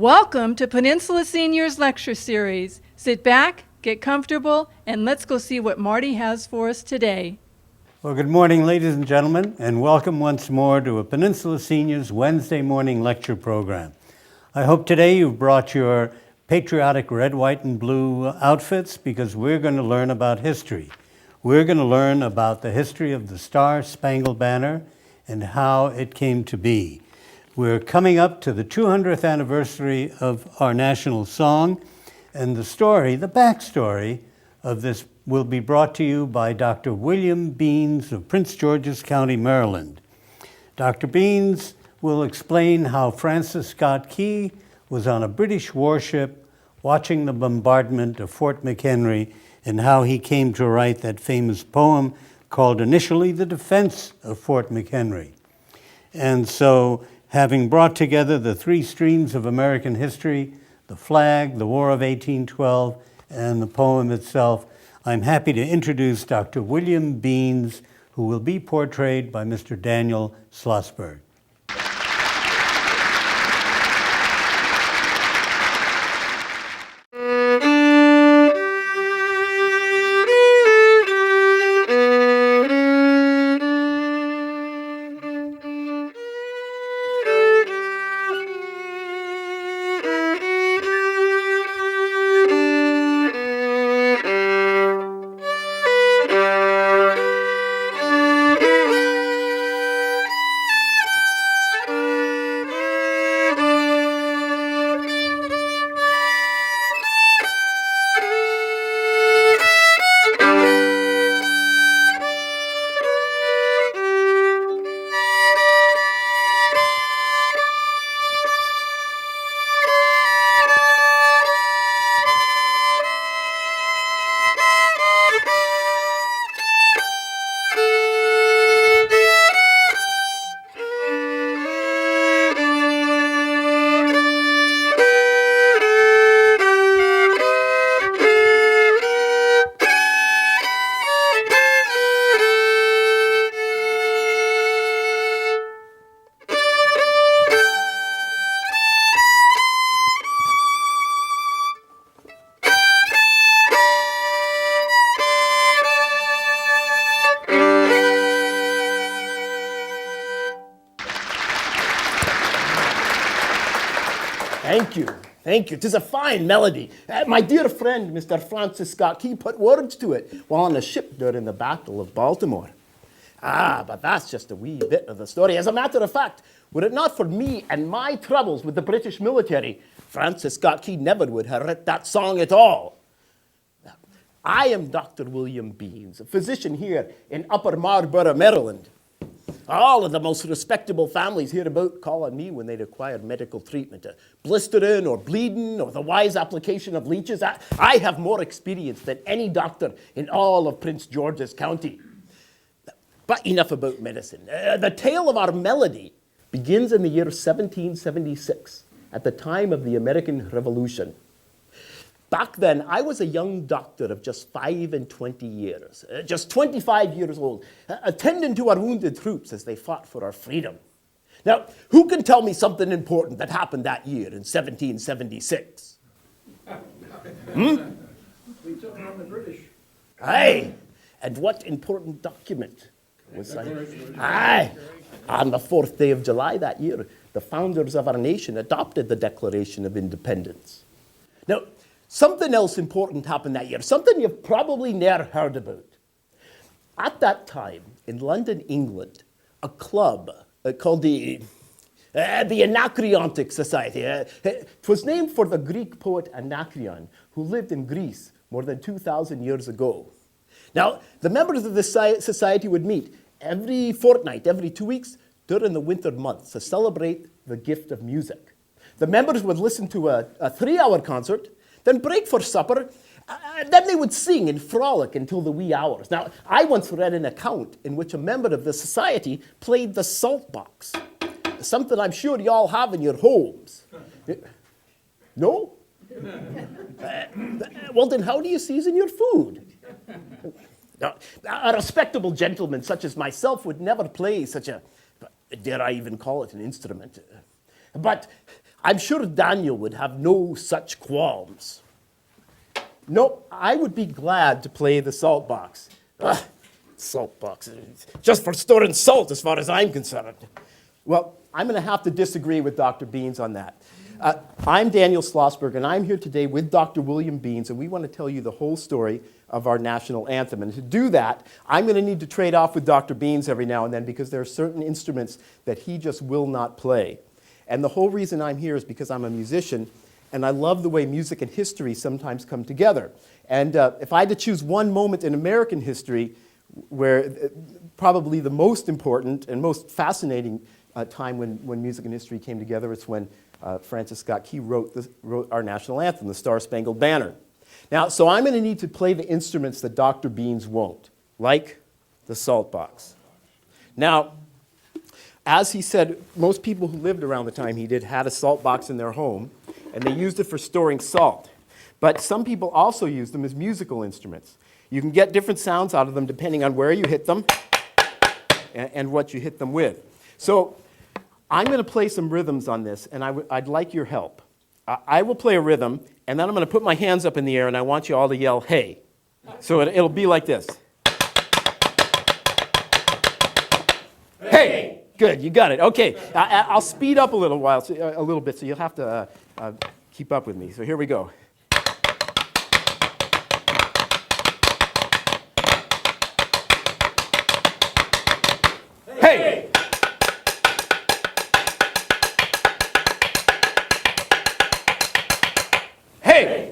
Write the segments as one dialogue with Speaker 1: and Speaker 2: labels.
Speaker 1: Welcome to Peninsula Seniors Lecture Series. Sit back, get comfortable, and let's go see what Marty has for us today.
Speaker 2: Well, good morning, ladies and gentlemen, and welcome once more to a Peninsula Seniors Wednesday morning lecture program. I hope today you've brought your patriotic red, white, and blue outfits because we're going to learn about history. We're going to learn about the history of the Star-Spangled Banner and how it came to be. We're coming up to the 200th anniversary of our national song, and the backstory of this will be brought to you by Dr. William Beans of Prince George's County, Maryland. Dr. Beans will explain how Francis Scott Key was on a British warship watching the bombardment of Fort McHenry and how he came to write that famous poem called initially The Defense of Fort McHenry. And so, having brought together the three streams of American history, the flag, the War of 1812, and the poem itself, I'm happy to introduce Dr. William Beans, who will be portrayed by Mr. Daniel Slosberg.
Speaker 3: Thank you. 'Tis a fine melody. My dear friend, Mr. Francis Scott Key, put words to it while on a ship during the Battle of Baltimore. But that's just a wee bit of the story. As a matter of fact, were it not for me and my troubles with the British military, Francis Scott Key never would have written that song at all. I am Dr. William Beans, a physician here in Upper Marlborough, Maryland. All of the most respectable families hereabout call on me when they require medical treatment, blistering or bleeding or the wise application of leeches. I have more experience than any doctor in all of Prince George's County. But enough about medicine. The tale of our melody begins in the year 1776, at the time of the American Revolution. Back then, I was a young doctor of just 25 years, just 25 years old, attending to our wounded troops as they fought for our freedom. Now, who can tell me something important that happened that year in 1776?
Speaker 4: We took on the British.
Speaker 3: Aye, and what important document was signed? Aye, on the 4th day of July that year, the founders of our nation adopted the Declaration of Independence. Now, something else important happened that year, something you've probably never heard about. At that time, in London, England, a club called the Anacreontic Society. It was named for the Greek poet Anacreon, who lived in Greece more than 2,000 years ago. Now, the members of this society would meet every fortnight, every 2 weeks, during the winter months to celebrate the gift of music. The members would listen to a 3-hour concert, then break for supper, then they would sing and frolic until the wee hours. Now, I once read an account in which a member of the society played the salt box, something I'm sure you all have in your homes. No? Well, then how do you season your food? Now, a respectable gentleman such as myself would never play such a, dare I even call it an instrument? But I'm sure Daniel would have no such qualms. No, I would be glad to play the salt box. Ugh, salt box, just for storing salt as far as I'm concerned. Well, I'm going to have to disagree with Dr. Beans on that. I'm Daniel Slosberg, and I'm here today with Dr. William Beans, and we want to tell you the whole story of our national anthem. And to do that, I'm going to need to trade off with Dr. Beans every now and then because there are certain instruments that he just will not play. And the whole reason I'm here is because I'm a musician, and I love the way music and history sometimes come together. And if I had to choose one moment in American history where probably the most important and most fascinating time when music and history came together, it's when Francis Scott Key wrote our national anthem, the Star Spangled Banner. Now, so I'm going to need to play the instruments that Dr. Beans won't, like the salt box. Now, as he said, most people who lived around the time he did had a salt box in their home, and they used it for storing salt. But some people also used them as musical instruments. You can get different sounds out of them depending on where you hit them and what you hit them with. So I'm going to play some rhythms on this, and I'd like your help. I will play a rhythm, and then I'm going to put my hands up in the air, and I want you all to yell, hey. So it'll be like this. Hey! Good, you got it. Okay, I'll speed up a little bit, so you'll have to keep up with me. So here we go. Hey! Hey!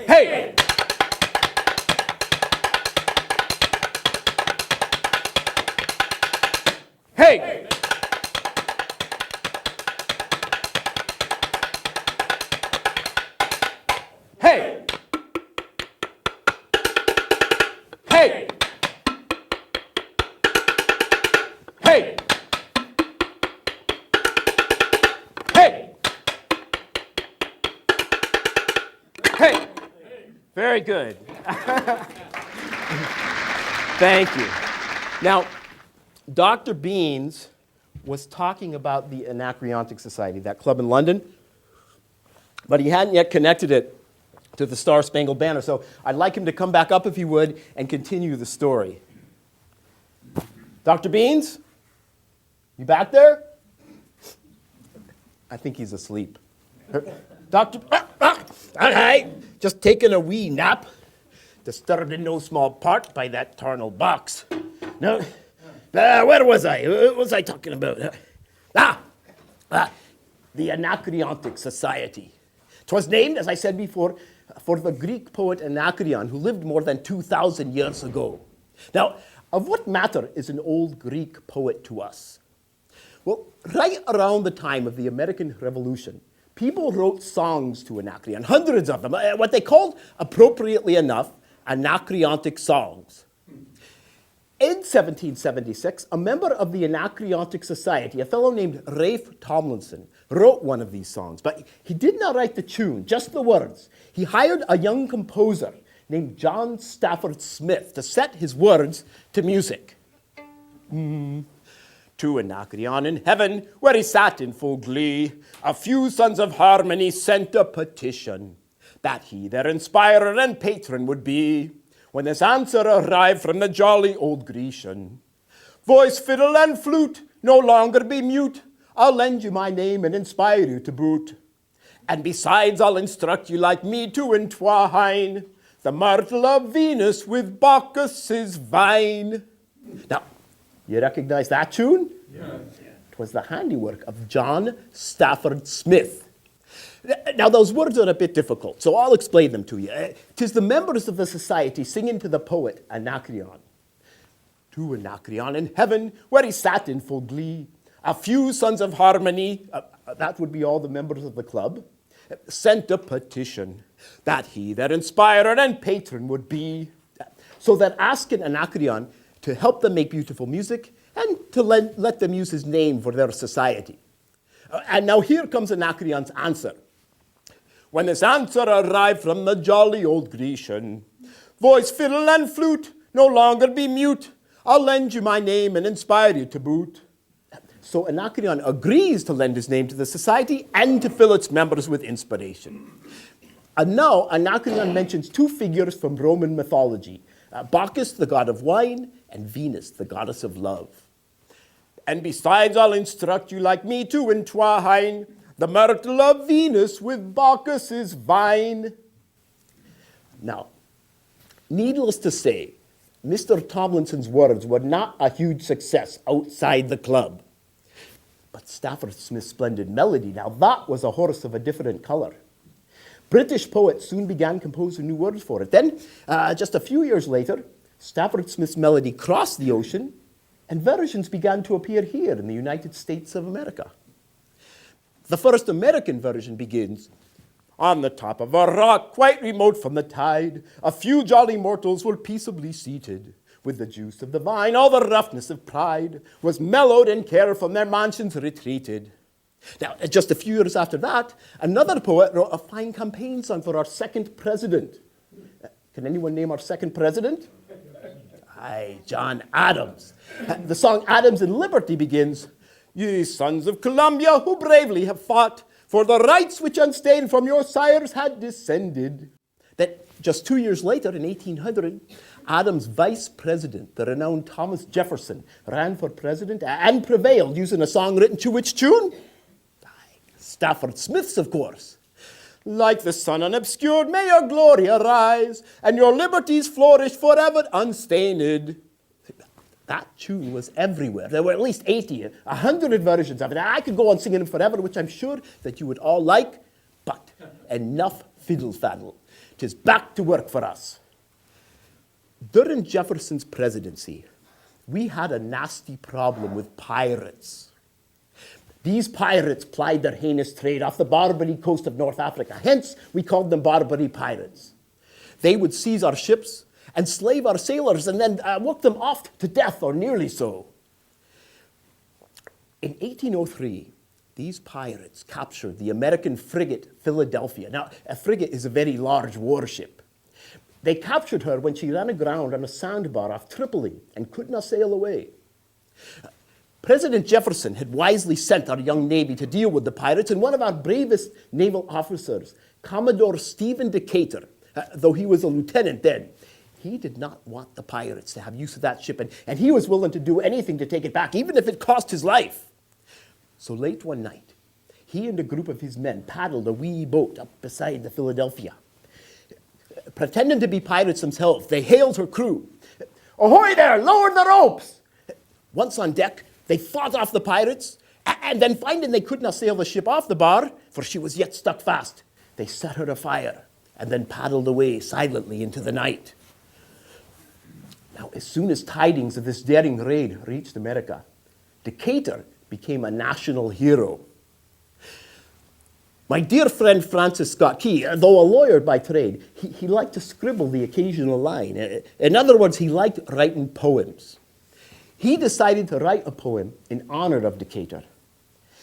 Speaker 3: Hey! Hey! Hey! Hey! Hey! Hey! Hey! Very good. Thank you. Now, Dr. Beans was talking about the Anacreontic Society, that club in London, but he hadn't yet connected it to the Star Spangled Banner. So I'd like him to come back up if he would and continue the story. Dr. Beans? You back there? I think he's asleep. Doctor, hi, just taking a wee nap, disturbed in no small part by that tarnal box. No, where was I? What was I talking about? The Anacreontic Society. 'Twas named, as I said before, for the Greek poet Anacreon, who lived more than 2,000 years ago. Now, of what matter is an old Greek poet to us? Well, right around the time of the American Revolution, people wrote songs to Anacreon, hundreds of them, what they called, appropriately enough, anacreontic songs. In 1776, a member of the Anacreontic Society, a fellow named Rafe Tomlinson, wrote one of these songs, but he did not write the tune, just the words. He hired a young composer named John Stafford Smith to set his words to music. To Anacreon in heaven, where he sat in full glee, a few sons of harmony sent a petition that he their inspirer and patron would be. When this answer arrived from the jolly old Grecian, voice, fiddle, and flute, no longer be mute. I'll lend you my name and inspire you to boot. And besides, I'll instruct you like me to entwine the myrtle of Venus with Bacchus's vine. Now, you recognize that tune? Yes. It was the handiwork of John Stafford Smith. Now, those words are a bit difficult, so I'll explain them to you. 'Tis the members of the society singing to the poet Anacreon. To Anacreon in heaven, where he sat in full glee, a few sons of harmony, that would be all the members of the club, sent a petition that he their inspirer and patron would be. So that asking Anacreon to help them make beautiful music and to let them use his name for their society. And now here comes Anacreon's answer. When this answer arrived from the jolly old Grecian, voice, fiddle, and flute no longer be mute. I'll lend you my name and inspire you to boot. So Anacreon agrees to lend his name to the society and to fill its members with inspiration. And now Anacreon mentions two figures from Roman mythology, Bacchus, the god of wine, and Venus, the goddess of love. And besides, I'll instruct you like me to entwine the myrtle of Venus with Bacchus's vine. Now, needless to say, Mr. Tomlinson's words were not a huge success outside the club. But Stafford Smith's splendid melody, now that was a horse of a different color. British poets soon began composing new words for it. Then, just a few years later, Stafford Smith's melody crossed the ocean, and versions began to appear here in the United States of America. The first American version begins, on the top of a rock quite remote from the tide, a few jolly mortals were peaceably seated. With the juice of the vine, all the roughness of pride was mellowed and care from their mansions retreated. Now, just a few years after that, another poet wrote a fine campaign song for our second president. Can anyone name our second president? Aye, John Adams. The song Adams in Liberty begins, ye sons of Columbia who bravely have fought for the rights which unstained from your sires had descended. Then, just 2 years later, in 1800, Adams' vice president, the renowned Thomas Jefferson, ran for president and prevailed using a song written to which tune? Stafford Smith's, of course. Like the sun unobscured, may your glory arise, and your liberties flourish forever unstained. That tune was everywhere. There were at least 80, 100 versions of it. I could go on singing them forever, which I'm sure that you would all like, but enough fiddle-faddle. 'Tis back to work for us. During Jefferson's presidency, we had a nasty problem with pirates. These pirates plied their heinous trade off the Barbary coast of North Africa. Hence, we called them Barbary pirates. They would seize our ships and slave our sailors and then work them off to death or nearly so. In 1803, these pirates captured the American frigate Philadelphia. Now, a frigate is a very large warship. They captured her when she ran aground on a sandbar off Tripoli and could not sail away. President Jefferson had wisely sent our young Navy to deal with the pirates, and one of our bravest naval officers, Commodore Stephen Decatur, though he was a lieutenant then, he did not want the pirates to have use of that ship, and he was willing to do anything to take it back, even if it cost his life. So late one night, he and a group of his men paddled a wee boat up beside the Philadelphia. Pretending to be pirates themselves, they hailed her crew. "Ahoy there, lower the ropes!" Once on deck, they fought off the pirates, and then finding they could not sail the ship off the bar, for she was yet stuck fast, they set her afire and then paddled away silently into the night. Now, as soon as tidings of this daring raid reached America, Decatur became a national hero. My dear friend Francis Scott Key, though a lawyer by trade, he liked to scribble the occasional line. In other words, he liked writing poems. He decided to write a poem in honor of Decatur.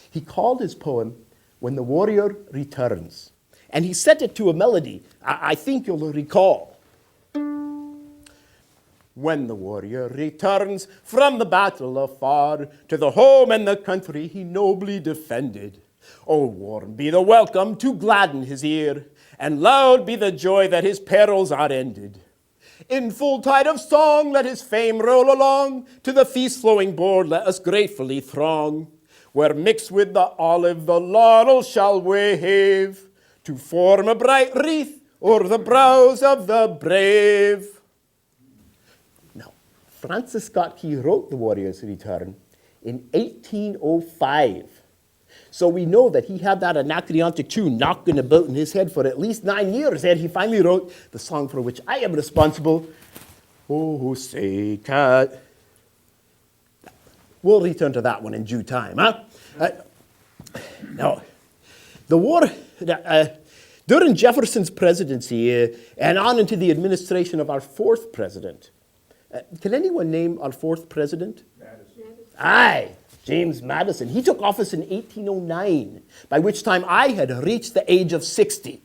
Speaker 3: He called his poem When the Warrior Returns, and he set it to a melody I think you'll recall. When the warrior returns from the battle afar to the home and the country he nobly defended, oh, warm be the welcome to gladden his ear, and loud be the joy that his perils are ended. In full tide of song let his fame roll along, to the feast-flowing board let us gratefully throng, where mixed with the olive the laurel shall wave, to form a bright wreath o'er the brows of the brave. Now, Francis Scott Key wrote The Warrior's Return in 1805. So we know that he had that anacreontic tune knocking about in his head for at least 9 years, and he finally wrote the song for which I am responsible, Oh, Say Cat. We'll return to that one in due time, huh? Now, the war, during Jefferson's presidency and on into the administration of our fourth president, can anyone name our fourth president? Madison. Aye. James Madison. He took office in 1809, by which time I had reached the age of 60.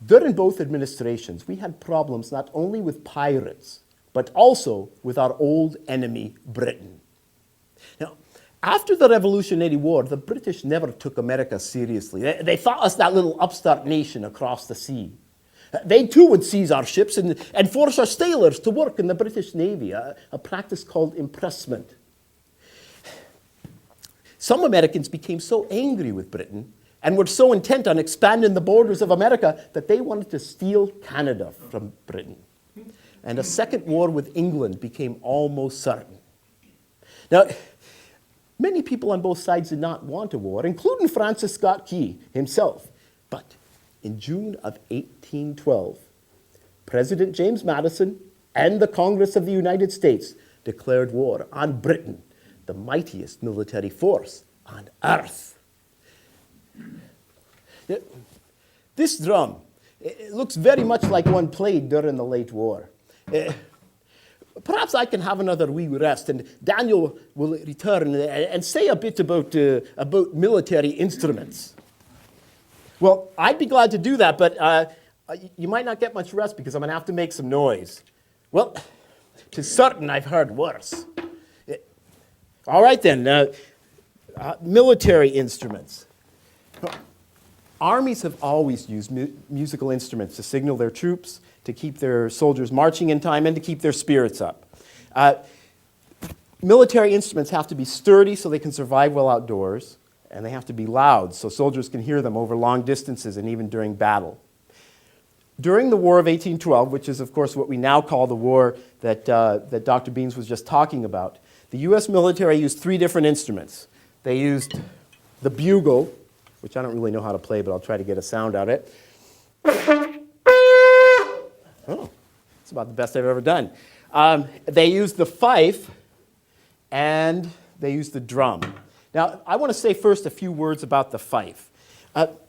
Speaker 3: During both administrations, we had problems not only with pirates, but also with our old enemy, Britain. Now, after the Revolutionary War, the British never took America seriously. They thought us that little upstart nation across the sea. They too would seize our ships and force our sailors to work in the British Navy, a practice called impressment. Some Americans became so angry with Britain and were so intent on expanding the borders of America that they wanted to steal Canada from Britain. And a second war with England became almost certain. Now, many people on both sides did not want a war, including Francis Scott Key himself. But in June of 1812, President James Madison and the Congress of the United States declared war on Britain, the mightiest military force on earth. This drum, it looks very much like one played during the late war. Perhaps I can have another wee rest, and Daniel will return and say a bit about military instruments. Well, I'd be glad to do that, but you might not get much rest because I'm going to have to make some noise. Well, 'tis certain I've heard worse. All right then, military instruments. Armies have always used musical instruments to signal their troops, to keep their soldiers marching in time, and to keep their spirits up. Military instruments have to be sturdy so they can survive well outdoors, and they have to be loud so soldiers can hear them over long distances and even during battle. During the War of 1812, which is of course what we now call the war that Dr. Beans was just talking about, the US military used 3 different instruments. They used the bugle, which I don't really know how to play, but I'll try to get a sound out of it. Oh, it's about the best I've ever done. They used the fife, and they used the drum. Now, I want to say first a few words about the fife.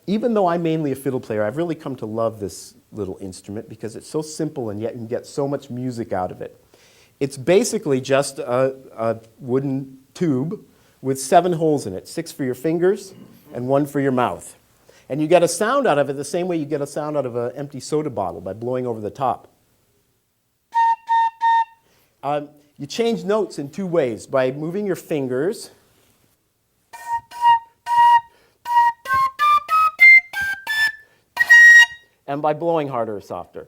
Speaker 3: Even though I'm mainly a fiddle player, I've really come to love this little instrument because it's so simple and yet you can get so much music out of it. It's basically just a wooden tube with 7 holes in it, 6 for your fingers and 1 for your mouth. And you get a sound out of it the same way you get a sound out of an empty soda bottle, by blowing over the top. You change notes in 2 ways, by moving your fingers and by blowing harder or softer.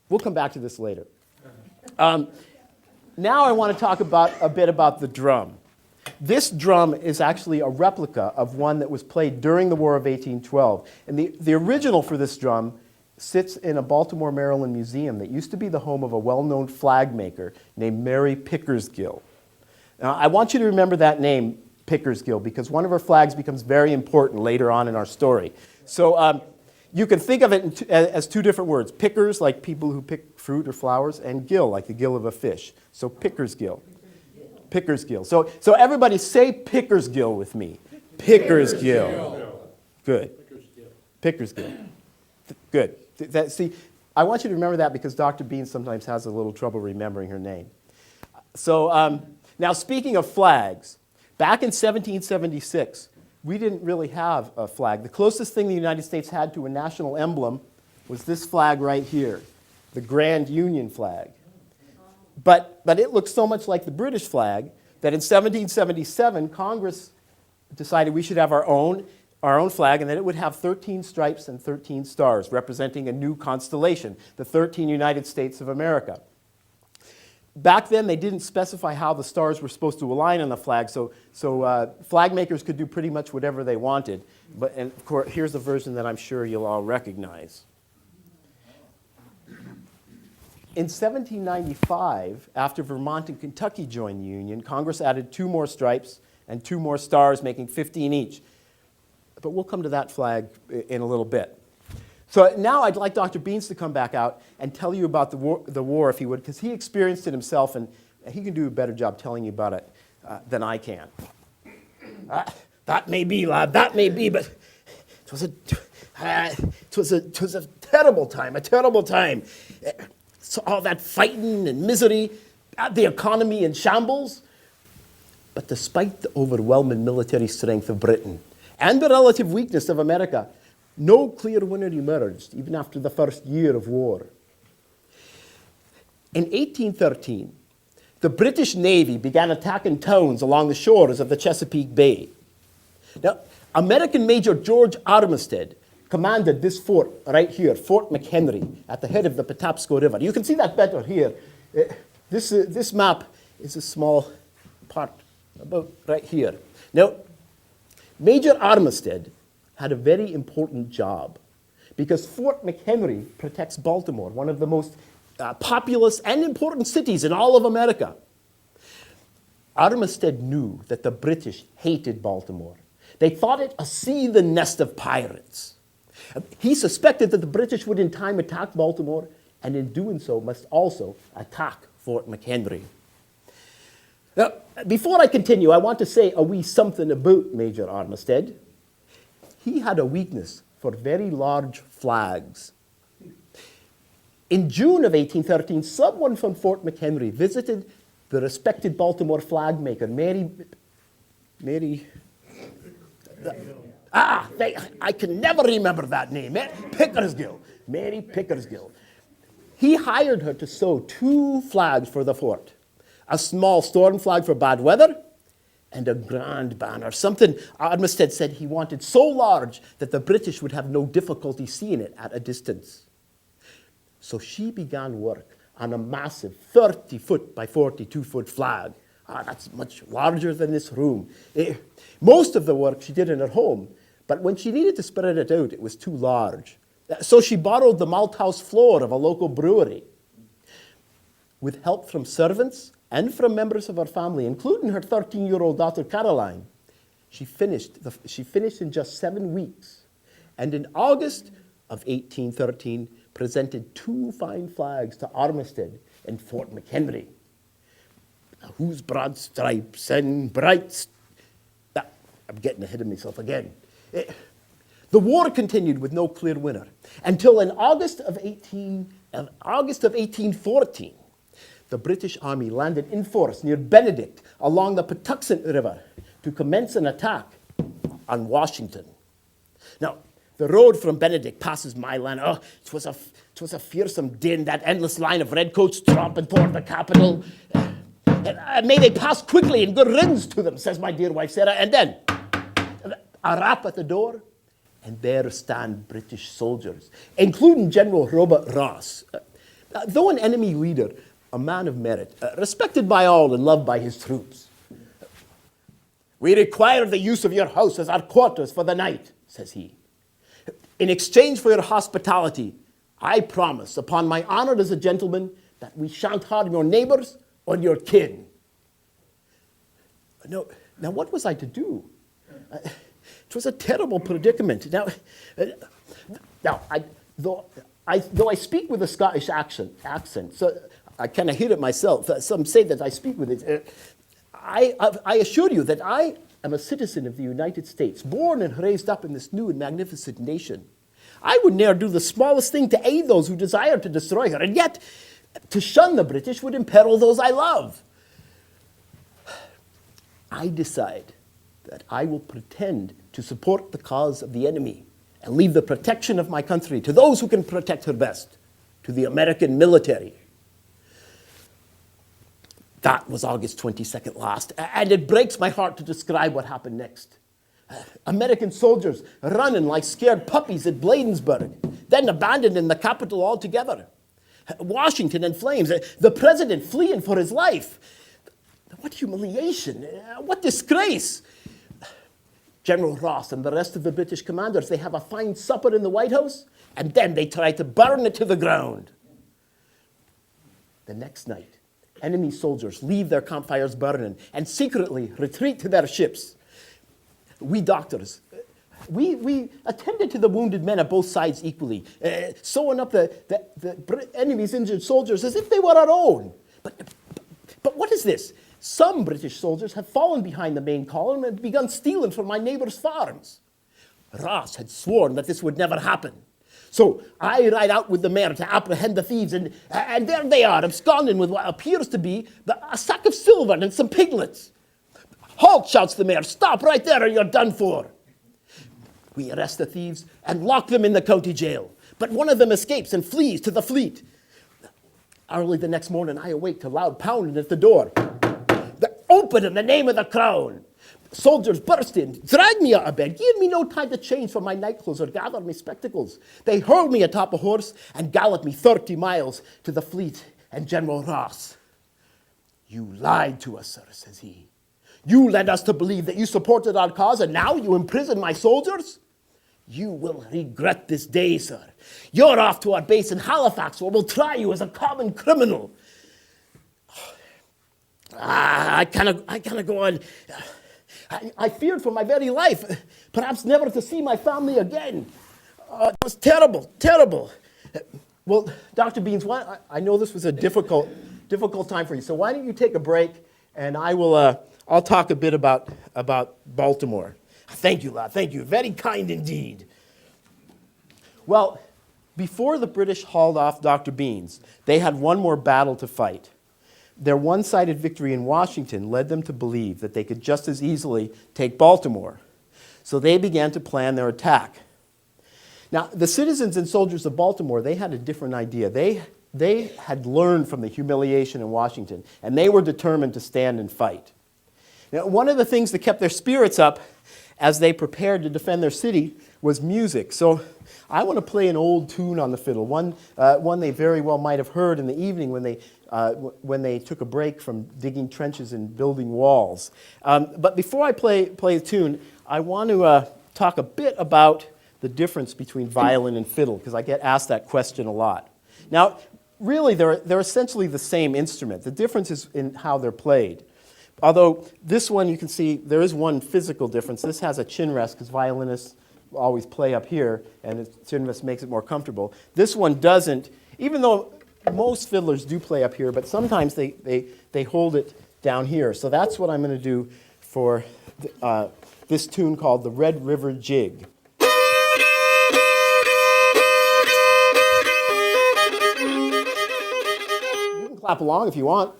Speaker 3: We'll come back to this later. Now I want to talk a bit about the drum. This drum is actually a replica of one that was played during the War of 1812. And the original for this drum sits in a Baltimore, Maryland museum that used to be the home of a well-known flag maker named Mary Pickersgill. Now, I want you to remember that name, Pickersgill, because one of her flags becomes very important later on in our story. So you can think of it as 2 different words. Pickers, like people who pick fruit or flowers, and gill, like the gill of a fish. So Pickersgill. Pickersgill. So everybody say Pickersgill with me. Pickersgill. Good. Pickersgill. Good. See, I want you to remember that because Dr. Bean sometimes has a little trouble remembering her name. So now speaking of flags, back in 1776, we didn't really have a flag. The closest thing the United States had to a national emblem was this flag right here, the Grand Union flag. But it looked so much like the British flag that in 1777, Congress decided we should have our own flag, and that it would have 13 stripes and 13 stars, representing a new constellation, the 13 United States of America. Back then, they didn't specify how the stars were supposed to align on the flag, so flag makers could do pretty much whatever they wanted. And of course, here's the version that I'm sure you'll all recognize. In 1795, after Vermont and Kentucky joined the Union, Congress added 2 more stripes and 2 more stars, making 15 each. But we'll come to that flag in a little bit. So now I'd like Dr. Beans to come back out and tell you about the war, if he would, because he experienced it himself, and he can do a better job telling you about it than I can. That may be, lad, that may be, but it was a terrible time, So all that fighting and misery, the economy in shambles. But despite the overwhelming military strength of Britain and the relative weakness of America, No clear winner emerged, even after the first year of war. In 1813, the British Navy began attacking towns along the shores of the Chesapeake Bay. Now, American Major George Armistead commanded this fort right here, Fort McHenry, at the head of the Patapsco River. You can see that better here. This map is a small part about right here. Now, Major Armistead had a very important job because Fort McHenry protects Baltimore, one of the most populous and important cities in all of America. Armistead knew that the British hated Baltimore. They thought it a seething nest of pirates. He suspected that the British would in time attack Baltimore, and in doing so must also attack Fort McHenry. Now, before I continue, I want to say a wee something about Major Armistead. He had a weakness for very large flags. In June of 1813, someone from Fort McHenry visited the respected Baltimore flag maker, I can never remember that name, Pickersgill, Mary Pickersgill. He hired her to sew 2 flags for the fort, a small storm flag for bad weather and a grand banner, something Armistead said he wanted so large that the British would have no difficulty seeing it at a distance. So she began work on a massive 30-foot by 42-foot flag. That's much larger than this room. Most of the work she did in her home, but when she needed to spread it out, it was too large. So she borrowed the malthouse floor of a local brewery. With help from servants and from members of her family, including her 13-year-old daughter Caroline, she finished in just 7 weeks. And in August of 1813, presented 2 fine flags to Armistead in Fort McHenry. Whose broad stripes and bright... I'm getting ahead of myself again. The war continued with no clear winner until in August of 1814, the British Army landed in force near Benedict along the Patuxent River to commence an attack on Washington. Now, the road from Benedict passes my land. Oh, it was a fearsome din, that endless line of redcoats tromping toward the capital. May they pass quickly and good riddance to them, says my dear wife Sarah. And then a rap at the door, and there stand British soldiers, including General Robert Ross. Though an enemy leader, a man of merit, respected by all and loved by his troops. We require the use of your house as our quarters for the night, says he. In exchange for your hospitality, I promise, upon my honor as a gentleman, that we shan't harm your neighbors or your kin. Now what was I to do? It was a terrible predicament. Though I speak with a Scottish accent, so I kind of hear it myself. Some say that I speak with it. I assure you that I am a citizen of the United States, born and raised up in this new and magnificent nation. I would ne'er do the smallest thing to aid those who desire to destroy her, and yet to shun the British would imperil those I love. I decide that I will pretend to support the cause of the enemy and leave the protection of my country to those who can protect her best, to the American military. That was August 22nd last, and it breaks my heart to describe what happened next. American soldiers running like scared puppies at Bladensburg, then abandoned in the capital altogether. Washington in flames, the president fleeing for his life. What humiliation, what disgrace. General Ross and the rest of the British commanders, they have a fine supper in the White House, and then they try to burn it to the ground. The next night, enemy soldiers leave their campfires burning and secretly retreat to their ships. We doctors, we attended to the wounded men of both sides equally, sewing up the enemy's injured soldiers as if they were our own. But what is this? Some British soldiers have fallen behind the main column and begun stealing from my neighbors' farms. Ross had sworn that this would never happen. So I ride out with the mayor to apprehend the thieves, and there they are, absconding with what appears to be a sack of silver and some piglets. Halt, shouts the mayor, stop right there or you're done for. We arrest the thieves and lock them in the county jail. But one of them escapes and flees to the fleet. Early the next morning, I awake to loud pounding at the door. Open in the name of the crown. Soldiers burst in, drag me out of bed, give me no time to change for my nightclothes or gather my spectacles. They hurl me atop a horse and gallop me 30 miles to the fleet and General Ross. You lied to us, sir, says he. You led us to believe that you supported our cause, and now you imprison my soldiers? You will regret this day, sir. You're off to our base in Halifax, where we'll try you as a common criminal. I cannot go on. I feared for my very life, perhaps never to see my family again. It was terrible, terrible. Well, Dr. Beans, I know this was a difficult time for you, so why don't you take a break, and I'll talk a bit about Baltimore. Thank you, lad, thank you. Very kind indeed. Well, before the British hauled off Dr. Beans, they had one more battle to fight. Their one-sided victory in Washington led them to believe that they could just as easily take Baltimore. So they began to plan their attack. Now, the citizens and soldiers of Baltimore, they had a different idea. They had learned from the humiliation in Washington, and they were determined to stand and fight. Now, one of the things that kept their spirits up as they prepared to defend their city was music. So I want to play an old tune on the fiddle, one they very well might have heard in the evening when they took a break from digging trenches and building walls. But before I play a tune, I want to talk a bit about the difference between violin and fiddle, because I get asked that question a lot. Now, really, they're essentially the same instrument. The difference is in how they're played. Although this one, you can see, there is one physical difference. This has a chin rest, because violinists always play up here, and the chin rest makes it more comfortable. This one doesn't, even though most fiddlers do play up here, but sometimes they hold it down here. So that's what I'm going to do for this tune called the Red River Jig. You can clap along if you want.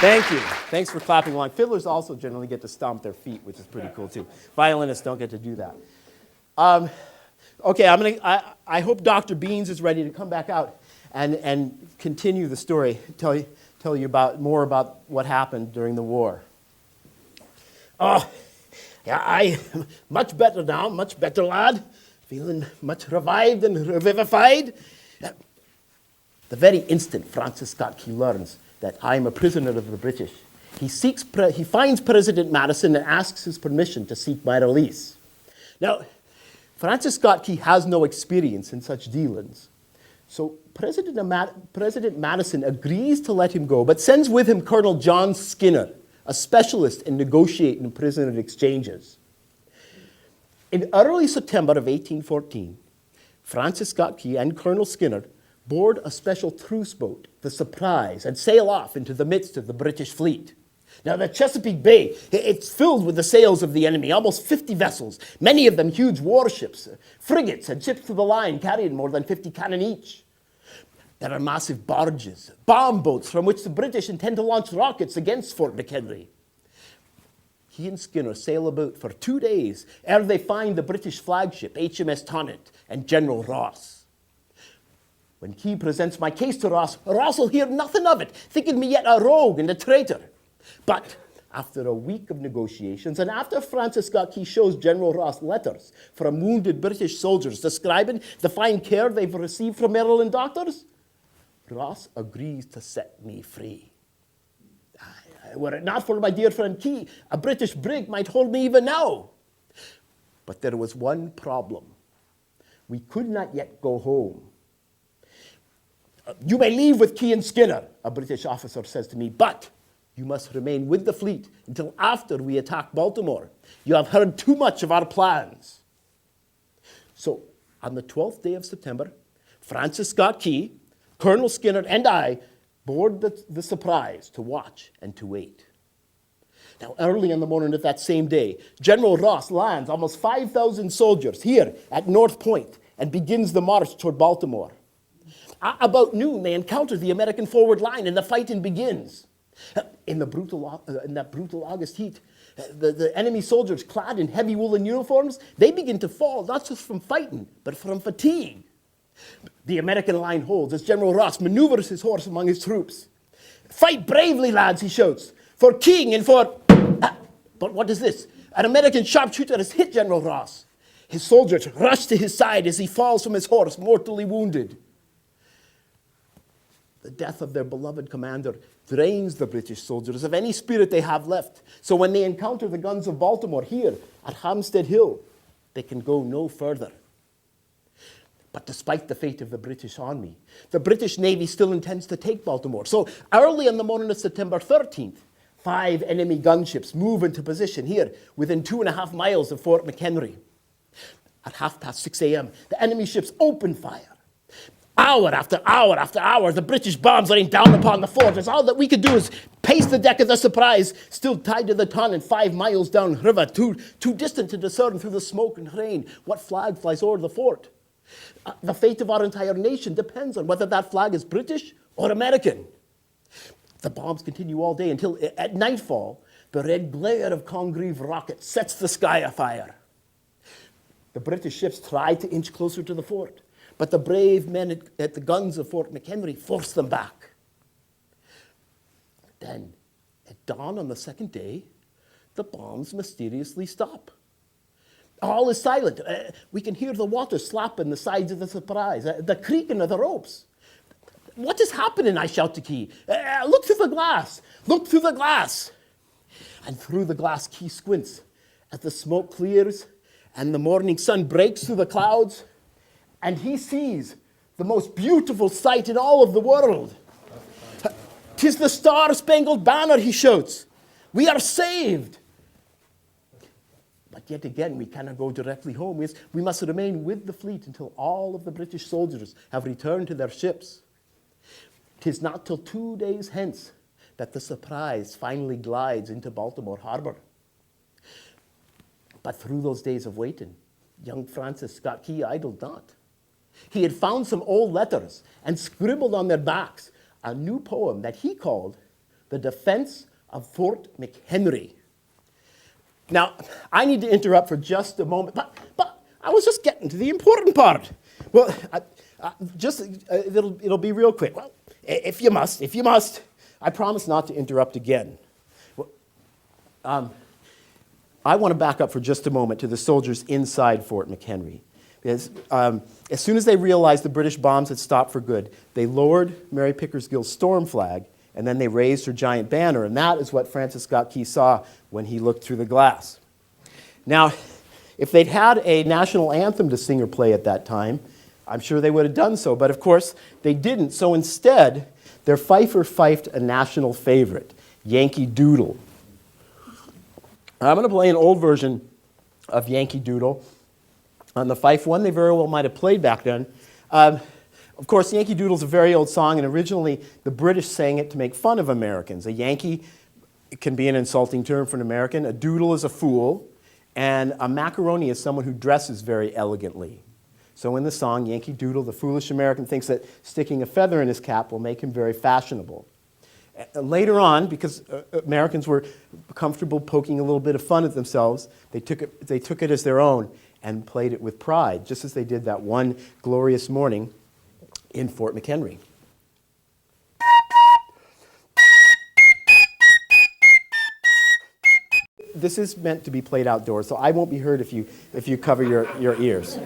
Speaker 3: Thank you. Thanks for clapping along. Fiddlers also generally get to stomp their feet, which is pretty cool too. Violinists don't get to do that. Okay, I hope Dr. Beans is ready to come back out and continue the story, tell you more about what happened during the war. Oh, yeah, I much better now, much better, lad. Feeling much revived and revivified. The very instant Francis Scott Key learns that I am a prisoner of the British, he finds President Madison and asks his permission to seek my release. Now, Francis Scott Key has no experience in such dealings. So President Madison agrees to let him go, but sends with him Colonel John Skinner, a specialist in negotiating prisoner exchanges. In early September of 1814, Francis Scott Key and Colonel Skinner board a special truce boat, the Surprise, and sail off into the midst of the British fleet. Now, the Chesapeake Bay, it's filled with the sails of the enemy, almost 50 vessels, many of them huge warships, frigates and ships to the line carrying more than 50 cannon each. There are massive barges, bomb boats from which the British intend to launch rockets against Fort McHenry. He and Skinner sail about for 2 days ere they find the British flagship HMS Tonnant and General Ross. When Key presents my case to Ross, Ross will hear nothing of it, thinking me yet a rogue and a traitor. But after a week of negotiations, and after Francis Scott Key shows General Ross letters from wounded British soldiers describing the fine care they've received from Maryland doctors, Ross agrees to set me free. Were it not for my dear friend Key, a British brig might hold me even now. But there was one problem. We could not yet go home. You may leave with Key and Skinner, a British officer says to me, but you must remain with the fleet until after we attack Baltimore. You have heard too much of our plans. So, on the 12th day of September, Francis Scott Key, Colonel Skinner, and I board the Surprise to watch and to wait. Now, early in the morning of that same day, General Ross lands almost 5,000 soldiers here at North Point and begins the march toward Baltimore. About noon, they encounter the American forward line, and the fighting begins. In that brutal August heat, the enemy soldiers, clad in heavy woolen uniforms, they begin to fall, not just from fighting, but from fatigue. The American line holds as General Ross maneuvers his horse among his troops. Fight bravely, lads, he shouts, for King and for... But what is this? An American sharpshooter has hit General Ross. His soldiers rush to his side as he falls from his horse, mortally wounded. The death of their beloved commander drains the British soldiers of any spirit they have left. So when they encounter the guns of Baltimore here at Hampstead Hill, they can go no further. But despite the fate of the British army, the British Navy still intends to take Baltimore. So early in the morning of September 13th, 5 enemy gunships move into position here within 2.5 miles of Fort McHenry. At 6:30 a.m., the enemy ships open fire. Hour after hour after hour, the British bombs rain down upon the fortress. All that we could do is pace the deck of the Surprise, still tied to the Tonnant 5 miles downriver, too distant to discern through the smoke and rain what flag flies over the fort. The fate of our entire nation depends on whether that flag is British or American. The bombs continue all day until at nightfall, the red glare of Congreve rockets sets the sky afire. The British ships try to inch closer to the fort, but the brave men at the guns of Fort McHenry force them back. Then, at dawn on the second day, the bombs mysteriously stop. All is silent. We can hear the water slapping the sides of the Surprise, the creaking of the ropes. What is happening? I shout to Key. Look through the glass. Look through the glass. And through the glass, Key squints as the smoke clears and the morning sun breaks through the clouds, and he sees the most beautiful sight in all of the world. "'Tis the Star-Spangled Banner," he shouts. "We are saved." But yet again, we cannot go directly home. We must remain with the fleet until all of the British soldiers have returned to their ships. 'Tis not till 2 days hence that the Surprise finally glides into Baltimore Harbor. But through those days of waiting, young Francis Scott Key idled not. He had found some old letters and scribbled on their backs a new poem that he called The Defense of Fort McHenry. Now, I need to interrupt for just a moment, but I was just getting to the important part. Well, it'll be real quick. Well, if you must, I promise not to interrupt again. Well, I want to back up for just a moment to the soldiers inside Fort McHenry. Because as soon as they realized the British bombs had stopped for good, they lowered Mary Pickersgill's storm flag, and then they raised her giant banner, and that is what Francis Scott Key saw when he looked through the glass. Now, if they'd had a national anthem to sing or play at that time, I'm sure they would have done so, but of course they didn't. So instead, their fifer fifed a national favorite, Yankee Doodle. I'm going to play an old version of Yankee Doodle on the fife, one they very well might have played back then. Of course, Yankee Doodle is a very old song, and originally the British sang it to make fun of Americans. A Yankee can be an insulting term for an American. A doodle is a fool, and a macaroni is someone who dresses very elegantly. So in the song, Yankee Doodle, the foolish American thinks that sticking a feather in his cap will make him very fashionable. Later on, because Americans were comfortable poking a little bit of fun at themselves, they took it as their own and played it with pride, just as they did that one glorious morning in Fort McHenry. This is meant to be played outdoors, so I won't be heard if you cover your ears.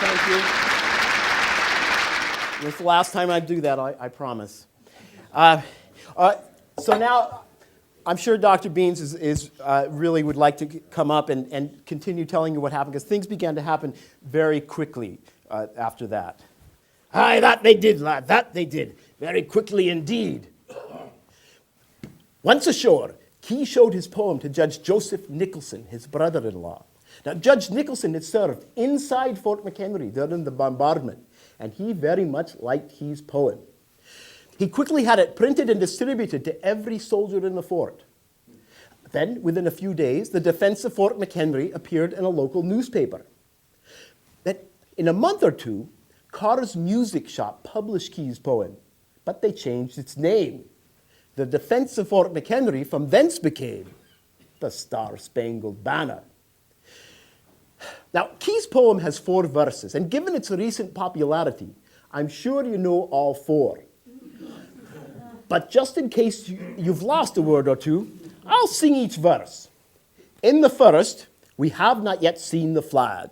Speaker 3: Thank you. It's the last time I do that, I promise. So now, I'm sure Dr. Beans is really would like to come up and continue telling you what happened, because things began to happen very quickly after that. Aye, that they did, lad, that they did. Very quickly indeed. Once ashore, Key showed his poem to Judge Joseph Nicholson, his brother-in-law. Now, Judge Nicholson had served inside Fort McHenry during the bombardment, and he very much liked Key's poem. He quickly had it printed and distributed to every soldier in the fort. Then, within a few days, the defense of Fort McHenry appeared in a local newspaper. Then, in a month or two, Carr's Music Shop published Key's poem, but they changed its name. The defense of Fort McHenry from thence became the Star-Spangled Banner. Now, Key's poem has 4 verses, and given its recent popularity, I'm sure you know all 4. But just in case you've lost a word or two, I'll sing each verse. In the first, we have not yet seen the flag.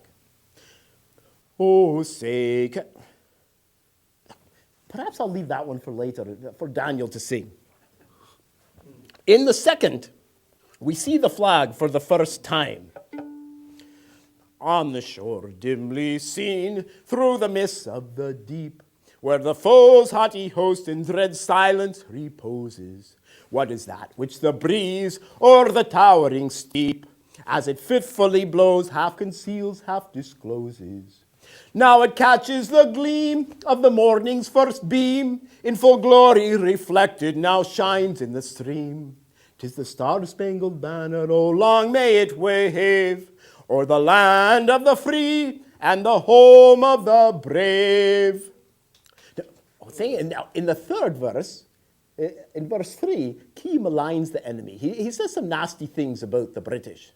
Speaker 3: Oh, say, perhaps I'll leave that one for later, for Daniel to sing. In the second, we see the flag for the first time. On the shore dimly seen, through the mists of the deep, where the foe's haughty host in dread silence reposes. What is that which the breeze o'er the towering steep, as it fitfully blows, half conceals, half discloses? Now it catches the gleam of the morning's first beam, in full glory reflected, now shines in the stream. 'Tis the Star-Spangled Banner, oh long may it wave, o'er the land of the free and the home of the brave. Now, in the third verse, in verse 3, Key maligns the enemy. He says some nasty things about the British.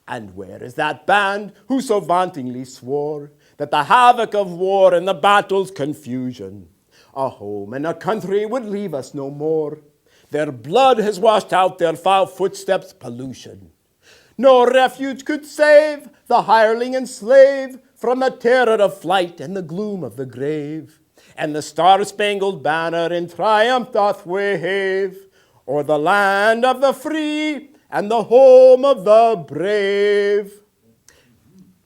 Speaker 3: And where is that band who so vauntingly swore that the havoc of war and the battle's confusion, a home and a country would leave us no more? Their blood has washed out their foul footsteps' pollution. No refuge could save the hireling and slave from the terror of flight and the gloom of the grave. And the Star-Spangled Banner in triumph doth wave o'er the land of the free and the home of the brave.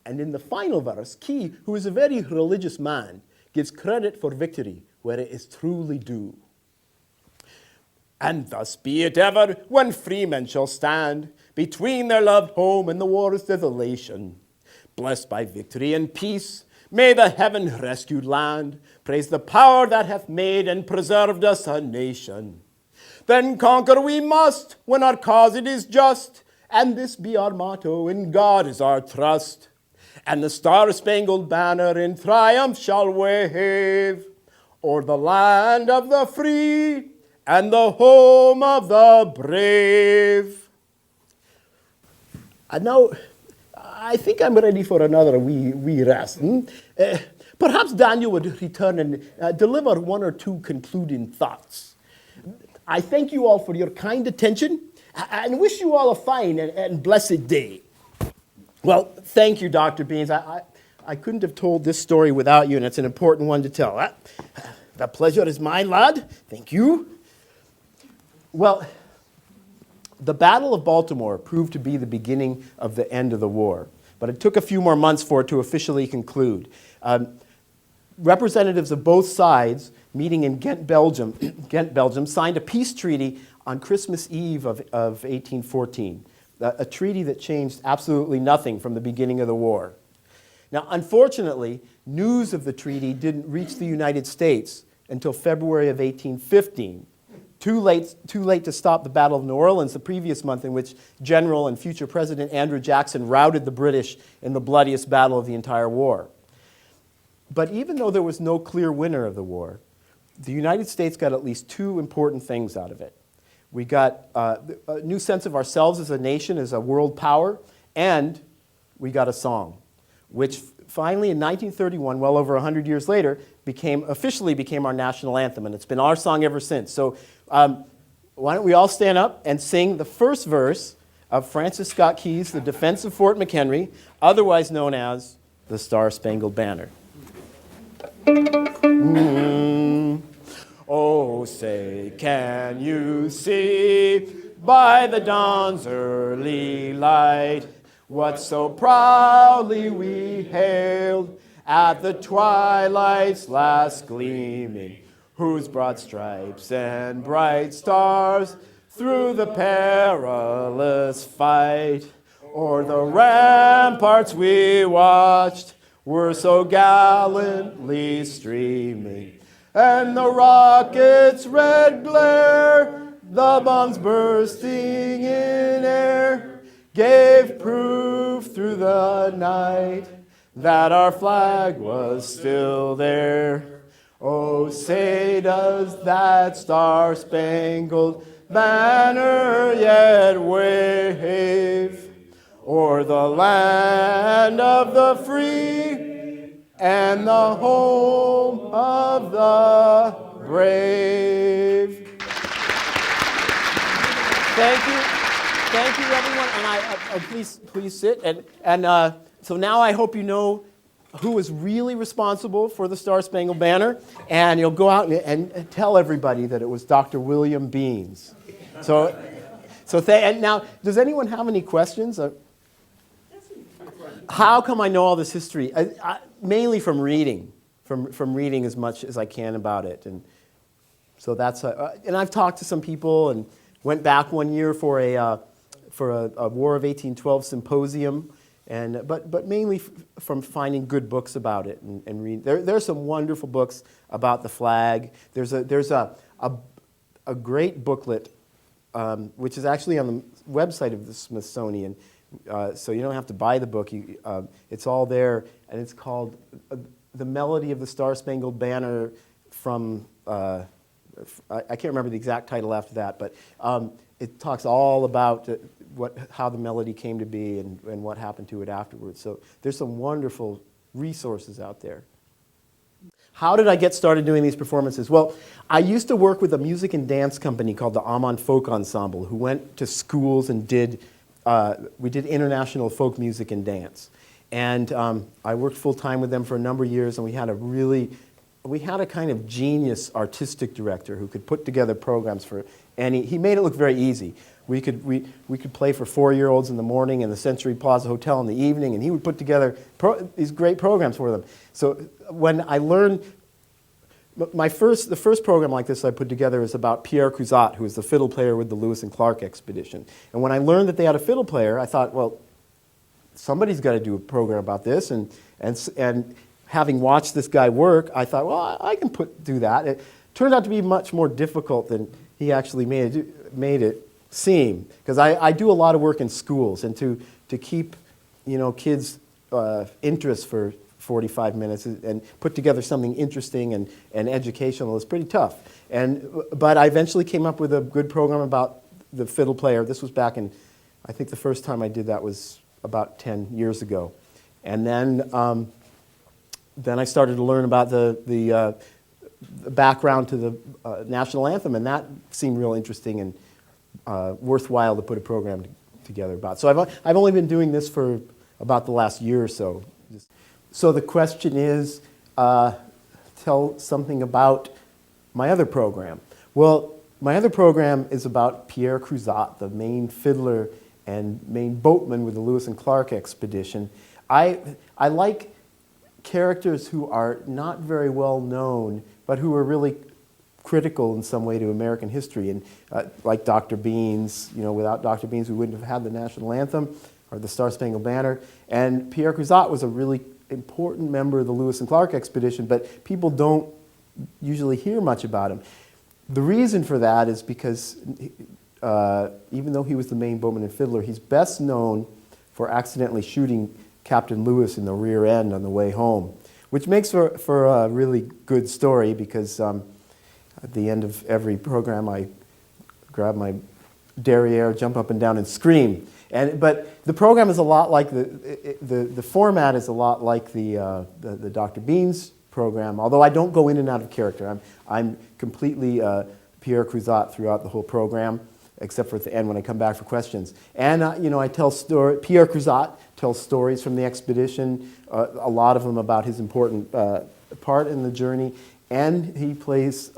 Speaker 3: And in the final verse, Key, who is a very religious man, gives credit for victory where it is truly due. And thus be it ever when freemen shall stand between their loved home and the war's desolation. Blessed by victory and peace, may the heaven-rescued land praise the power that hath made and preserved us a nation. Then conquer we must when our cause it is just, and this be our motto, in God is our trust. And the Star-Spangled Banner in triumph shall wave o'er the land of the free and the home of the brave. And now, I think I'm ready for another wee rest. Perhaps Daniel would return and deliver 1 or 2 concluding thoughts. I thank you all for your kind attention and wish you all a fine and blessed day. Well, thank you, Dr. Beans. I couldn't have told this story without you, and it's an important one to tell. The pleasure is mine, lad. Thank you. Well, the Battle of Baltimore proved to be the beginning of the end of the war, but it took a few more months for it to officially conclude. Representatives of both sides, meeting in Ghent, Belgium, signed a peace treaty on Christmas Eve of 1814, a treaty that changed absolutely nothing from the beginning of the war. Now, unfortunately, news of the treaty didn't reach the United States until February of 1815. Too late to stop the Battle of New Orleans the previous month, in which General and future President Andrew Jackson routed the British in the bloodiest battle of the entire war. But even though there was no clear winner of the war, the United States got at least 2 important things out of it. We got a new sense of ourselves as a nation, as a world power, and we got a song, which finally in 1931, well over 100 years later, officially became our national anthem, and it's been our song ever since. So why don't we all stand up and sing the first verse of Francis Scott Key's The Defense of Fort McHenry, otherwise known as the Star-Spangled Banner. Oh, say, can you see by the dawn's early light what so proudly we hailed at the twilight's last gleaming, whose broad stripes and bright stars through the perilous fight o'er the ramparts we watched were so gallantly streaming, and the rocket's red glare, the bombs bursting in air, gave proof through the night that our flag was still there. Oh, say does that star-spangled banner yet wave o'er the land of the free and the home of the brave. Thank you, everyone. And please sit. And so now I hope you know who was really responsible for the Star-Spangled Banner, and you'll go out and tell everybody that it was Dr. William Beans. And now, does anyone have any questions? How come I know all this history? Mainly from reading, from reading as much as I can about it, and so that's. And I've talked to some people, and went back one year for a War of 1812 symposium, but mainly from finding good books about it and reading. There's some wonderful books about the flag. There's a great booklet, which is actually on the website of the Smithsonian. So you don't have to buy the book. It's all there, and it's called "The Melody of the Star-Spangled Banner" from, I can't remember the exact title after that, but it talks all about how the melody came to be and what happened to it afterwards. So there's some wonderful resources out there. How did I get started doing these performances? Well, I used to work with a music and dance company called the Amman Folk Ensemble, who went to schools and we did international folk music and dance. And I worked full-time with them for a number of years, and we had a kind of genius artistic director who could put together programs for any. He made it look very easy. We could play for 4-year-olds in the morning in the Century Plaza Hotel in the evening, and he would put together these great programs for them. So when I learned, the first program like this I put together is about Pierre Cruzat, who was the fiddle player with the Lewis and Clark expedition. And when I learned that they had a fiddle player, I thought, well, somebody's got to do a program about this. And having watched this guy work, I thought, well, I can do that. It turned out to be much more difficult than he actually made it seem, because I do a lot of work in schools, and to keep kids' interest for 45 minutes and put together something interesting and educational is pretty tough. But I eventually came up with a good program about the fiddle player. This was back in, I think the first time I did that was about 10 years ago. And then I started to learn about the background to the national anthem, and that seemed real interesting and worthwhile to put a program together about. So I've only been doing this for about the last year or so. So the question is, tell something about my other program. Well, my other program is about Pierre Cruzat, the main fiddler and main boatman with the Lewis and Clark expedition. I like characters who are not very well known, but who are really critical in some way to American history. And like Dr. Beans, without Dr. Beans, we wouldn't have had the national anthem or the Star-Spangled Banner. And Pierre Cruzat was a really important member of the Lewis and Clark expedition, but people don't usually hear much about him. The reason for that is because even though he was the main boatman and fiddler, he's best known for accidentally shooting Captain Lewis in the rear end on the way home, which makes for a really good story, because at the end of every program I grab my derriere, jump up and down and scream. But the program is a lot like the format is a lot like the Dr. Beans program, although I don't go in and out of character. I'm completely Pierre Cruzat throughout the whole program. except for at the end when I come back for questions. And, I tell Pierre Cruzat tells stories from the expedition, a lot of them about his important part in the journey, and he plays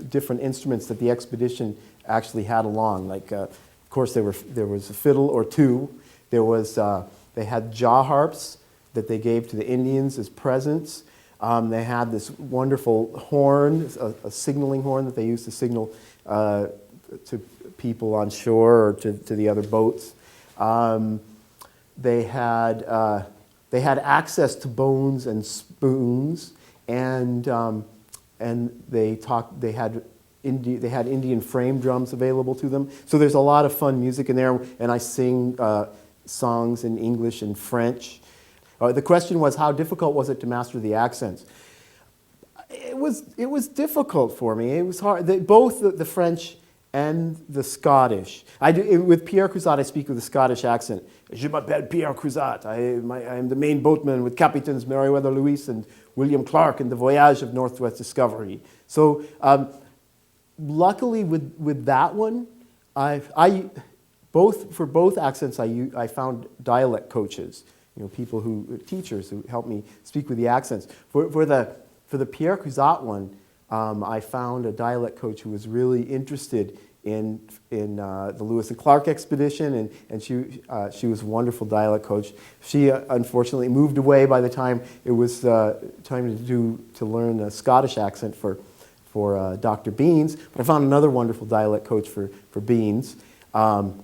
Speaker 3: different instruments that the expedition actually had along. Like, of course, there was a fiddle or two. They had jaw harps that they gave to the Indians as presents. They had this wonderful horn, a signaling horn that they used to signal to people on shore or to the other boats. They had access to bones and spoons, and they had Indian frame drums available to them. So there's a lot of fun music in there, and I sing songs in English and French. The question was, how difficult was it to master the accents? It was difficult for me. It was hard. Both the French and the Scottish. With Pierre Cruzat, I speak with a Scottish accent. Je m'appelle Pierre Cruzat. I am the main boatman with Captains Meriwether Lewis and William Clark in the Voyage of Northwest Discovery. So luckily with that one, for both accents, I found dialect coaches. Teachers who helped me speak with the accents. For the Pierre Cruzat one, I found a dialect coach who was really interested in the Lewis and Clark expedition, and she was a wonderful dialect coach. She unfortunately moved away by the time it was time to learn a Scottish accent for Dr. Beans. But I found another wonderful dialect coach for Beans, and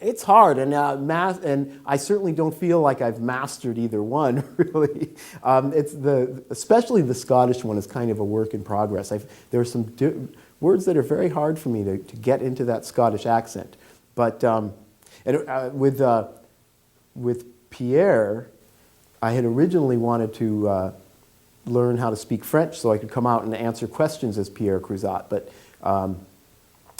Speaker 3: it's hard, and I certainly don't feel like I've mastered either one, really. Especially the Scottish one is kind of a work in progress. There are some words that are very hard for me to get into that Scottish accent. But with Pierre, I had originally wanted to learn how to speak French so I could come out and answer questions as Pierre Cruzat, but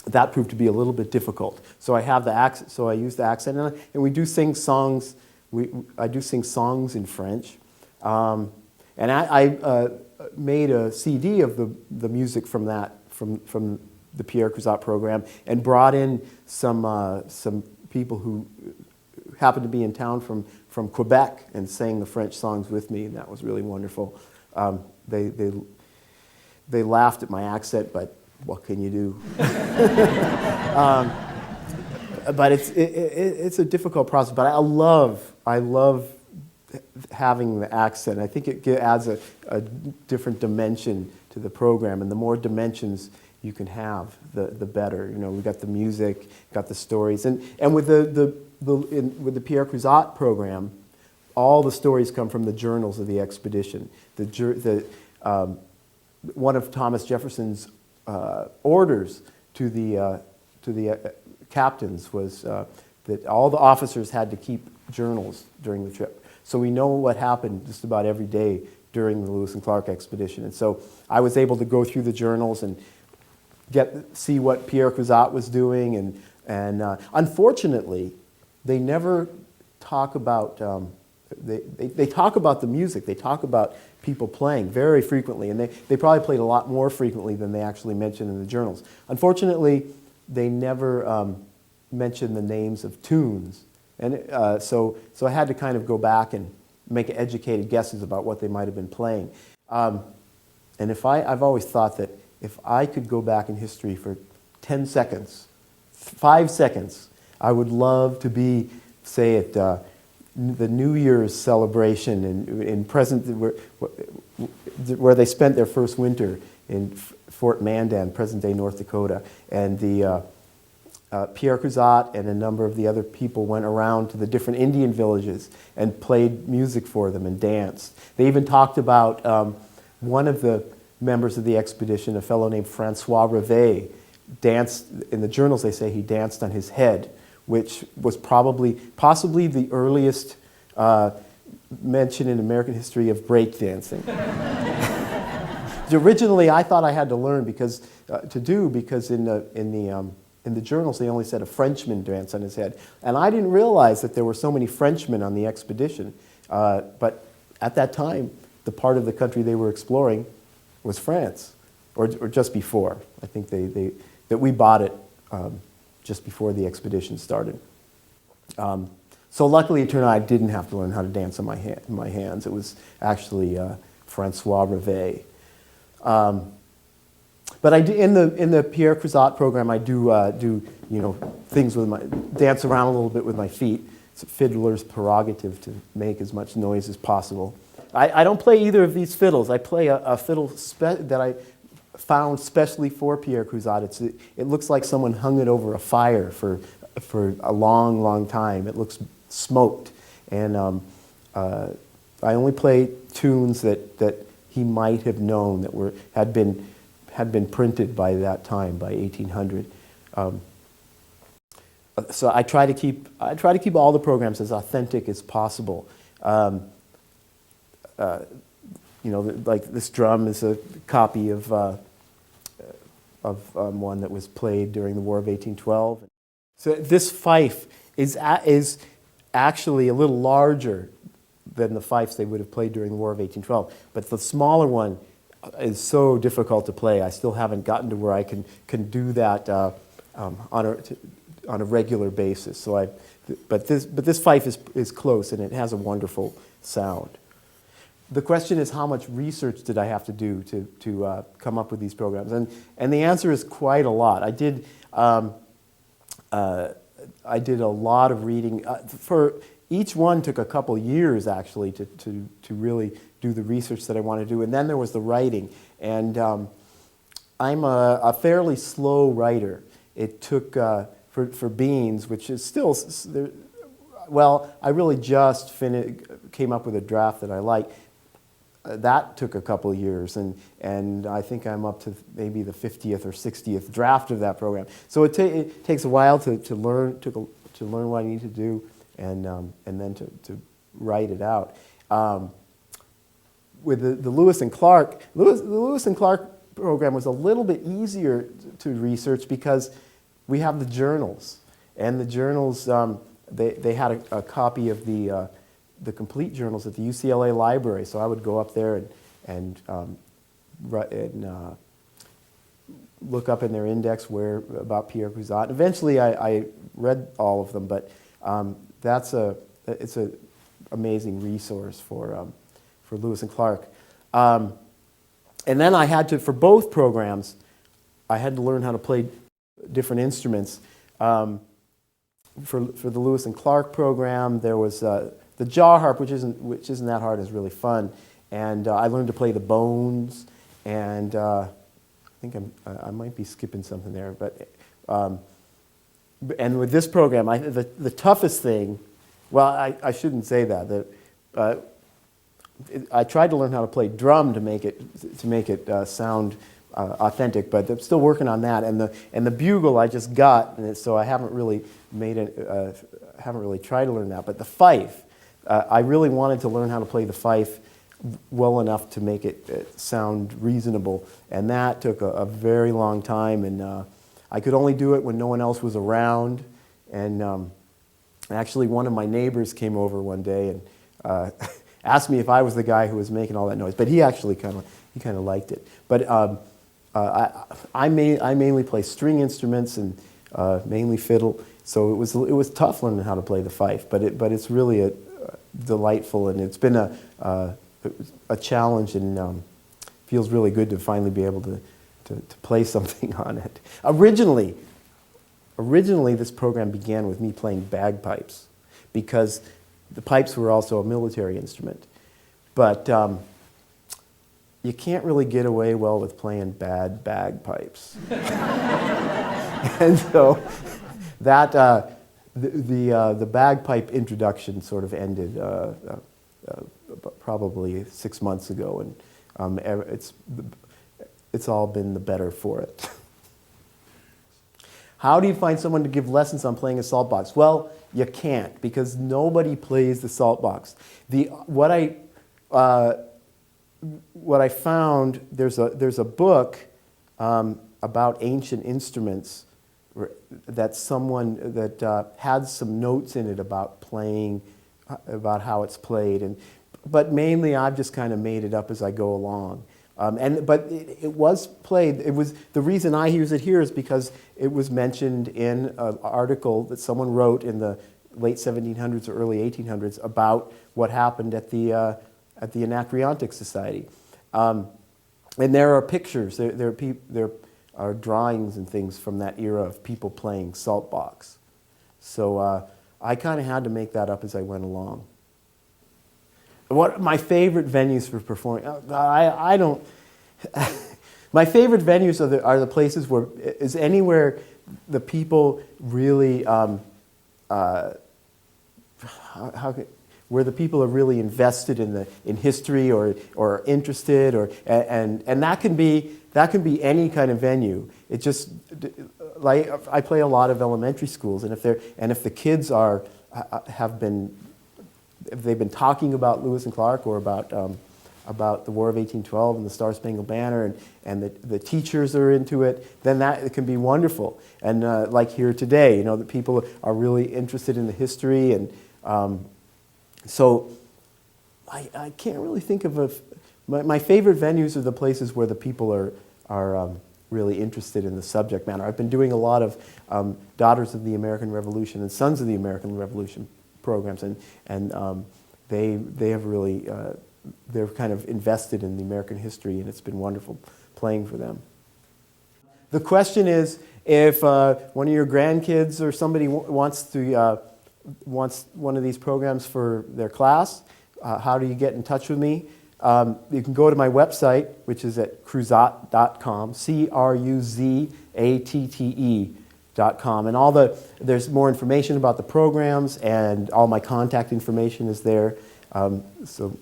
Speaker 3: that proved to be a little bit difficult. So I have the accent. So I use the accent, and we do sing songs. I do sing songs in French, and I made a CD of the music from the Pierre Cruzat program, and brought in some people who happened to be in town from Quebec and sang the French songs with me, and that was really wonderful. They laughed at my accent, but what can you do? But it's a difficult process. But I love having the accent. I think it adds a different dimension to the program, and the more dimensions you can have, the better. We've got the music, got the stories, and with with the Pierre Cruzat program, all the stories come from the journals of the expedition. One of Thomas Jefferson's orders to the captains was that all the officers had to keep journals during the trip. So we know what happened just about every day during the Lewis and Clark expedition. And so I was able to go through the journals and see what Pierre Cruzat was doing. And unfortunately, they never talk about, they talk about the music. They talk about people playing very frequently, and they probably played a lot more frequently than they actually mentioned in the journals. Unfortunately, they never mentioned the names of tunes, and so I had to kind of go back and make educated guesses about what they might have been playing. And I've always thought that if I could go back in history for 10 seconds, 5 seconds, I would love to be, say, at the New Year's celebration in present where they spent their first winter in Fort Mandan, present-day North Dakota, and the Pierre Cruzat and a number of the other people went around to the different Indian villages and played music for them and danced. They even talked about one of the members of the expedition, a fellow named Francois Revet, danced. In the journals they say he danced on his head, which was possibly the earliest mention in American history of breakdancing. Originally, I thought I had to learn because in the journals they only said a Frenchman danced on his head, and I didn't realize that there were so many Frenchmen on the expedition. But at that time, the part of the country they were exploring was France, or just before. I think that we bought it just before the expedition started. So luckily it turned out I didn't have to learn how to dance on my hands. It was actually Francois Rivet. But I do, in the Pierre Cruzat program, I do things with dance around a little bit with my feet. It's a fiddler's prerogative to make as much noise as possible. I don't play either of these fiddles. I play a fiddle that I found specially for Pierre Cruzat. It looks like someone hung it over a fire for a long, long time. It looks smoked, and I only play tunes that he might have known that had been printed by that time, by 1800. So I try to keep all the programs as authentic as possible. Like this drum is a copy of one that was played during the War of 1812. So this fife is actually a little larger than the fifes they would have played during the War of 1812. But the smaller one is so difficult to play. I still haven't gotten to where I can do that on a regular basis. But this fife is close, and it has a wonderful sound. The question is, how much research did I have to do to come up with these programs? And the answer is quite a lot. I did a lot of reading. For each one took a couple years actually to really do the research that I wanted to do. And then there was the writing. And I'm a fairly slow writer. It took for Beans, which is still I really just came up with a draft that I like. That took a couple of years, and I think I'm up to maybe the 50th or 60th draft of that program. So it takes a while to learn what I need to do, and then to write it out. With the Lewis and Clark, the Lewis and Clark program was a little bit easier to research because we have the journals, and the journals they had a copy of the complete journals at the UCLA library, so I would go up there and look up in their index about Pierre Cruzat. Eventually, I read all of them, but it's an amazing resource for Lewis and Clark. And then I had to, for both programs, I had to learn how to play different instruments. For the Lewis and Clark program, there was the jaw harp, which isn't that hard, is really fun, and I learned to play the bones, and I think I might be skipping something there, but and with this program, the toughest thing, well, I shouldn't say that. I tried to learn how to play drum to make it sound authentic, but I'm still working on that, and the bugle I just got, and so I haven't really tried to learn that, but the fife. I really wanted to learn how to play the fife well enough to make it sound reasonable, and that took a very long time, and I could only do it when no one else was around, and actually one of my neighbors came over one day and asked me if I was the guy who was making all that noise, but he actually kind of liked it. But I mainly play string instruments and mainly fiddle, so it was tough learning how to play the fife, but it's really delightful, and it's been a challenge, and feels really good to finally be able to play something on it. Originally, this program began with me playing bagpipes, because the pipes were also a military instrument. But you can't really get away well with playing bad bagpipes. And so that the bagpipe introduction sort of ended probably 6 months ago, and it's all been the better for it. How do you find someone to give lessons on playing a salt box? Well, you can't, because nobody plays the salt box. What I found, there's a book about ancient instruments that someone that had some notes in it about playing, about how it's played, but mainly I've just kind of made it up as I go along. But it was played. It was the reason I use it here is because it was mentioned in an article that someone wrote in the late 1700s or early 1800s about what happened at the Anacreontic Society. And there are pictures. There are drawings and things from that era of people playing saltbox. So I kind of had to make that up as I went along. What my favorite venues for performing? I don't. My favorite venues are the places where is anywhere the people really where the people are really invested in history or interested and that can be any kind of venue. It just like I play a lot of elementary schools, and if the kids if they've been talking about Lewis and Clark or about the War of 1812 and the Star-Spangled Banner, and the teachers are into it, then it can be wonderful. And like here today, that people are really interested in the history, and so I can't really think of my favorite venues are the places where the people are really interested in the subject matter. I've been doing a lot of Daughters of the American Revolution and Sons of the American Revolution programs, and they have really they're kind of invested in the American history, and it's been wonderful playing for them. The question is, if one of your grandkids or somebody wants one of these programs for their class, how do you get in touch with me? You can go to my website, which is at cruzatte.com, CRUZATTE.com, and there's more information about the programs, and all my contact information is there. So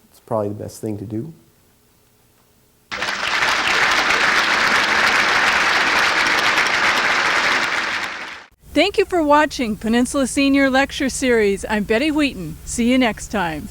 Speaker 3: it's probably the best thing to do.
Speaker 1: Thank you for watching Peninsula Senior Lecture Series. I'm Betty Wheaton. See you next time.